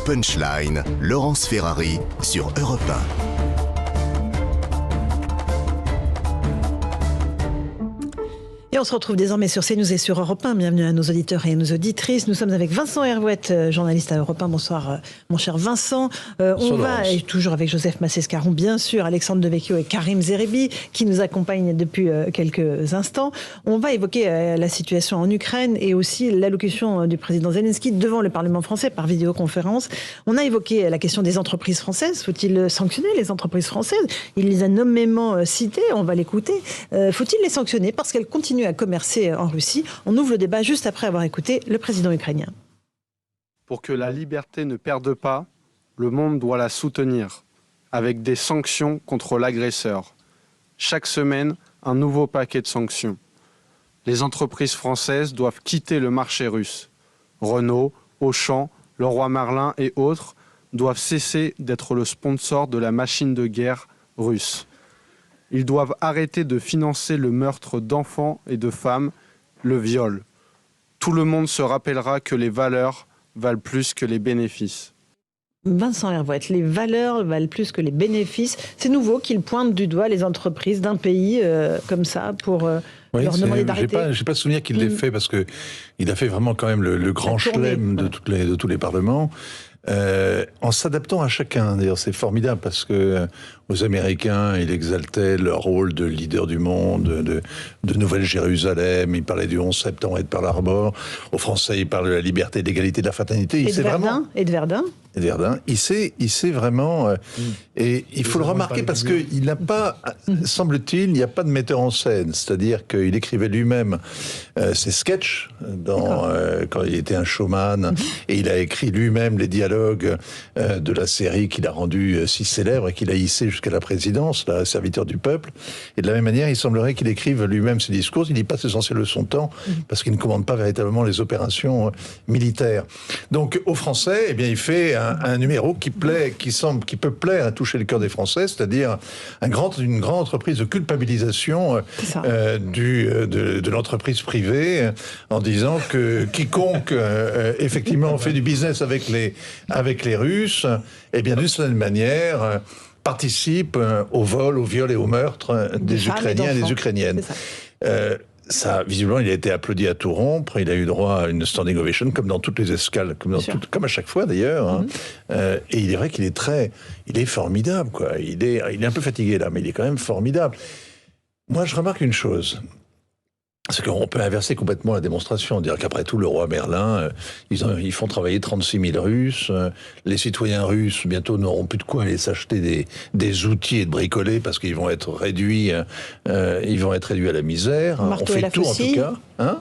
Punchline, Laurence Ferrari sur Europe 1. Et on se retrouve désormais sur CNews et sur Europe 1. Bienvenue à nos auditeurs et à nos auditrices. Nous sommes avec Vincent Herouet, journaliste à Europe 1. Bonsoir, mon cher Vincent. On va, et toujours avec Joseph Massescaron, bien sûr, Alexandre Devecchio et Karim Zeribi, qui nous accompagnent depuis quelques instants. On va évoquer la situation en Ukraine et aussi l'allocution du président Zelensky devant le Parlement français par vidéoconférence. On a évoqué la question des entreprises françaises. Faut-il sanctionner les entreprises françaises ? Il les a nommément citées, on va l'écouter. Faut-il les sanctionner parce qu'elles continuent à commercer en Russie? On ouvre le débat juste après avoir écouté le président ukrainien. Pour que la liberté ne perde pas, le monde doit la soutenir, avec des sanctions contre l'agresseur. Chaque semaine, un nouveau paquet de sanctions. Les entreprises françaises doivent quitter le marché russe. Renault, Auchan, Leroy Merlin et autres doivent cesser d'être le sponsor de la machine de guerre russe. Ils doivent arrêter de financer le meurtre d'enfants et de femmes, le viol. Tout le monde se rappellera que les valeurs valent plus que les bénéfices. Vincent Herouet, les valeurs valent plus que les bénéfices. C'est nouveau qu'il pointe du doigt les entreprises d'un pays comme ça pour leur demander d'arrêter. J'ai pas souvenir qu'il l'ait fait parce que il a fait vraiment quand même le grand chelem de tous les parlements. En s'adaptant à chacun. D'ailleurs, c'est formidable parce que aux Américains, il exaltait leur rôle de leader du monde, de Nouvelle-Jérusalem. Il parlait du 11 septembre et de Pearl Harbor. Aux Français, il parle de la liberté, de l'égalité, de la fraternité. Et de Verdun. Il sait vraiment... et il faut le remarquer parce qu'il n'a pas, semble-t-il, il n'y a pas de metteur en scène. C'est-à-dire qu'il écrivait lui-même ses sketchs quand il était un showman. Et il a écrit lui-même les dialogues de la série qu'il a rendu si célèbre et qu'il a hissé jusqu'à la présidence, la serviteur du peuple. Et de la même manière, il semblerait qu'il écrive lui-même ses discours. Il y passe l'essentiel de son temps parce qu'il ne commande pas véritablement les opérations militaires. Donc, aux Français, eh bien, il fait un numéro qui peut plaire à toucher le cœur des Français, c'est-à-dire une grande entreprise de culpabilisation de l'entreprise privée, en disant que quiconque effectivement fait du business avec les Russes, eh bien, d'une certaine manière, participe au vol, au viol et au meurtre des Ukrainiens et des Ukrainiennes. Ça, visiblement, il a été applaudi à tout rompre. Il a eu droit à une standing ovation, comme dans toutes les escales, comme à chaque fois d'ailleurs. Et il est vrai qu'il est formidable, quoi. Il est un peu fatigué là, mais il est quand même formidable. Moi, je remarque une chose. C'est qu'on peut inverser complètement la démonstration, dire qu'après tout, le roi Merlin, ils font travailler 36 000 Russes, les citoyens russes, bientôt, n'auront plus de quoi aller s'acheter des outils et de bricoler parce qu'ils vont être réduits à la misère. On fait tout, en tout cas.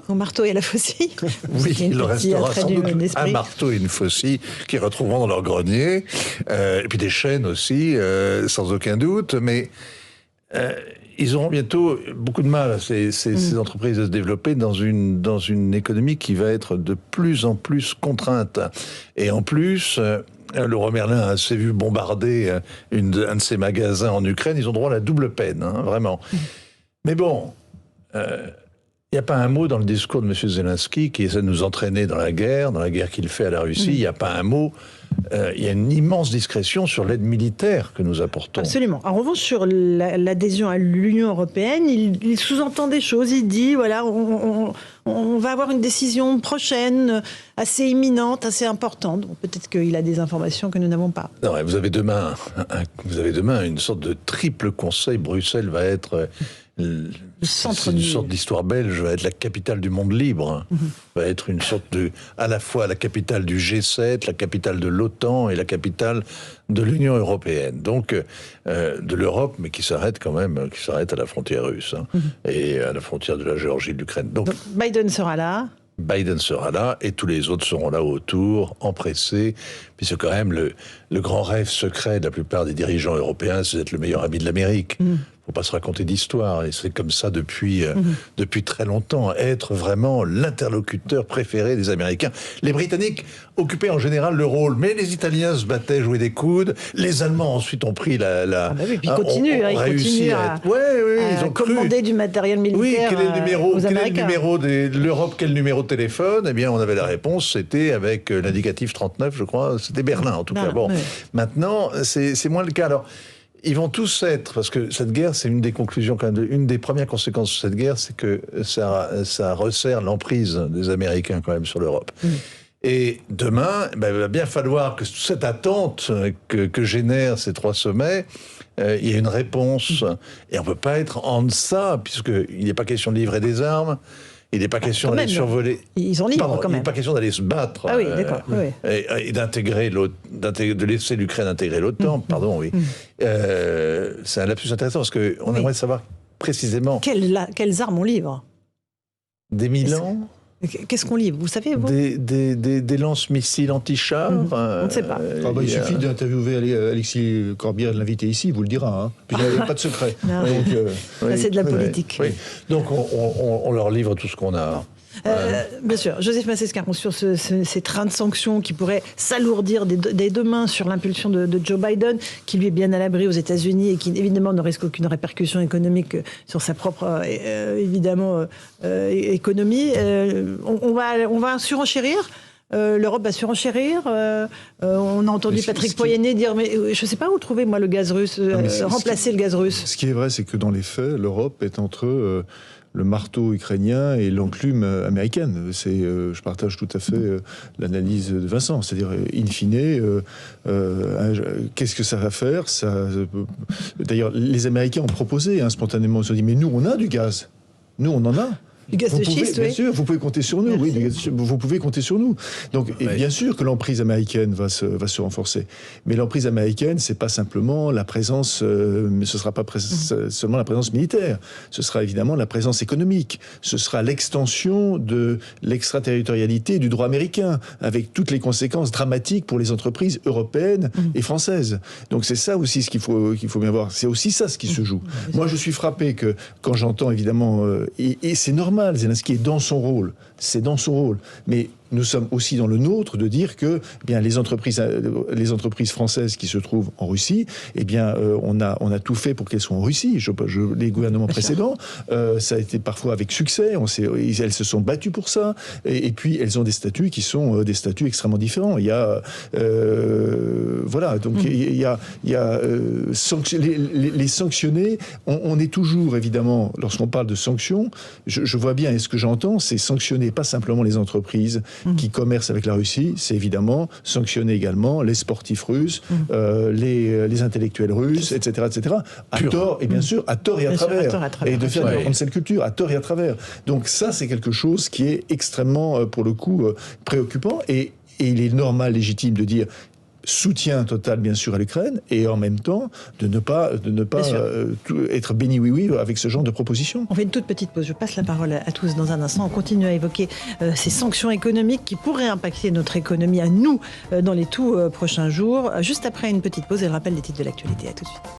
Au marteau et à la faucille. Oui, il restera sans doute un marteau et une faucille qu'ils retrouveront dans leur grenier, et puis des chaînes aussi, sans aucun doute, mais... ils auront bientôt beaucoup de mal, ces entreprises, à se développer dans une économie qui va être de plus en plus contrainte. Et en plus, le roi Merlin a assez vu bombarder un de ses magasins en Ukraine. Ils ont droit à la double peine, vraiment. Mais bon, il n'y a pas un mot dans le discours de M. Zelensky qui essaie de nous entraîner dans la guerre qu'il fait à la Russie. Il n'y a pas un mot. Il y a une immense discrétion sur l'aide militaire que nous apportons. Absolument. En revanche, sur l'adhésion à l'Union européenne, il sous-entend des choses. Il dit, voilà, on va avoir une décision prochaine, assez imminente, assez importante. Donc, peut-être qu'il a des informations que nous n'avons pas. Non, vous avez demain une sorte de triple conseil. Bruxelles va être... c'est une sorte d'histoire belge, va être la capitale du monde libre, va être une sorte à la fois la capitale du G7, la capitale de l'OTAN et la capitale de l'Union européenne. Donc de l'Europe, mais qui s'arrête à la frontière russe et à la frontière de la Géorgie et de l'Ukraine. Donc Biden sera là. Et tous les autres seront là autour, empressés, puisque quand même le grand rêve secret de la plupart des dirigeants européens, c'est d'être le meilleur ami de l'Amérique. faut pas se raconter d'histoire, et c'est comme ça depuis très longtemps, être vraiment l'interlocuteur préféré des Américains. Les Britanniques occupaient en général le rôle, mais les Italiens se battaient, jouaient des coudes, les Allemands ensuite ont pris la bah oui, puis ils continuent à ils ont commander du matériel militaire. Oui, quel est le numéro de l'Europe, quel numéro de téléphone? Eh bien, on avait la réponse, c'était avec l'indicatif 39, je crois, c'était Berlin en tout cas. Bon, maintenant, c'est moins le cas. Alors, ils vont tous être, parce que cette guerre, c'est une des conclusions, quand même, une des premières conséquences de cette guerre, c'est que ça resserre l'emprise des Américains quand même sur l'Europe. Et demain, il va bien falloir que cette attente que génèrent ces 3 sommets, il y ait une réponse. Et on ne peut pas être en deçà, puisqu'il n'est pas question de livrer des armes. Il n'est pas question d'aller survoler. Ils ont libre quand même. Il n'est pas question d'aller se battre. Ah oui, d'accord. Et d'intégrer de laisser l'Ukraine intégrer l'OTAN. Pardon, oui. C'est un lapsus intéressant parce qu'on aimerait savoir précisément. Quelles armes on livre? Des Milan. Qu'est-ce qu'on livre? Vous savez, vous? Des lance-missiles anti-chars. On ne sait pas. Il suffit d'interviewer Alexis Corbière, de l'inviter ici, il vous le dira. Hein. Puis il n'y a pas de secret. Donc, c'est de la politique. Oui. Donc on leur livre tout ce qu'on a. Bien sûr, Joseph Massescaron, sur ces trains de sanctions qui pourraient s'alourdir dès demain sur l'impulsion de Joe Biden, qui lui est bien à l'abri aux États-Unis et qui évidemment ne risque aucune répercussion économique sur sa propre économie. On va surenchérir. L'Europe va surenchérir. On a entendu Patrick Pouyanné dire, mais je ne sais pas où trouver moi le gaz russe, remplacer le gaz russe. Ce qui est vrai, c'est que dans les faits, l'Europe est entre le marteau ukrainien et l'enclume américaine. Je partage tout à fait l'analyse de Vincent. C'est-à-dire, in fine, qu'est-ce que ça va faire? D'ailleurs, les Américains ont proposé spontanément. Ils se sont dit, mais nous, on a du gaz. Nous, on en a. Du gaz de schiste, bien sûr, vous pouvez compter sur nous. Oui, vous pouvez compter sur nous. Donc, et bien sûr que l'emprise américaine va se renforcer. Mais l'emprise américaine, c'est pas simplement la présence, mais ce sera pas seulement la présence militaire. Ce sera évidemment la présence économique. Ce sera l'extension de l'extraterritorialité du droit américain, avec toutes les conséquences dramatiques pour les entreprises européennes et françaises. Donc, c'est ça aussi ce qu'il faut bien voir. C'est aussi ça ce qui se joue. Moi, je suis frappé que quand j'entends évidemment, et c'est normal. Zelensky est dans son rôle, c'est dans son rôle. Mais nous sommes aussi dans le nôtre de dire que bien les entreprises françaises qui se trouvent en Russie, on a tout fait pour qu'elles soient en Russie. Les gouvernements précédents, ça a été parfois avec succès. Elles se sont battues pour ça. Et puis elles ont des statuts qui sont des statuts extrêmement différents. Il y a voilà. Donc il y a les sanctionnés. On est toujours évidemment lorsqu'on parle de sanctions. Je vois bien et ce que j'entends, c'est sanctionner pas simplement les entreprises qui commercent avec la Russie, c'est évidemment sanctionner également les sportifs russes, les intellectuels russes, etc., etc. À tort, et bien sûr, à tort et à travers. Et de faire de la cancel culture, à tort et à travers. Donc ça, c'est quelque chose qui est extrêmement, pour le coup, préoccupant. Et il est normal, légitime de dire soutien total, bien sûr, à l'Ukraine, et en même temps, de ne pas être béni oui avec ce genre de propositions. On fait une toute petite pause. Je passe la parole à tous dans un instant. On continue à évoquer ces sanctions économiques qui pourraient impacter notre économie à nous dans les tout prochains jours. Juste après une petite pause et le rappel des titres de l'actualité. À tout de suite.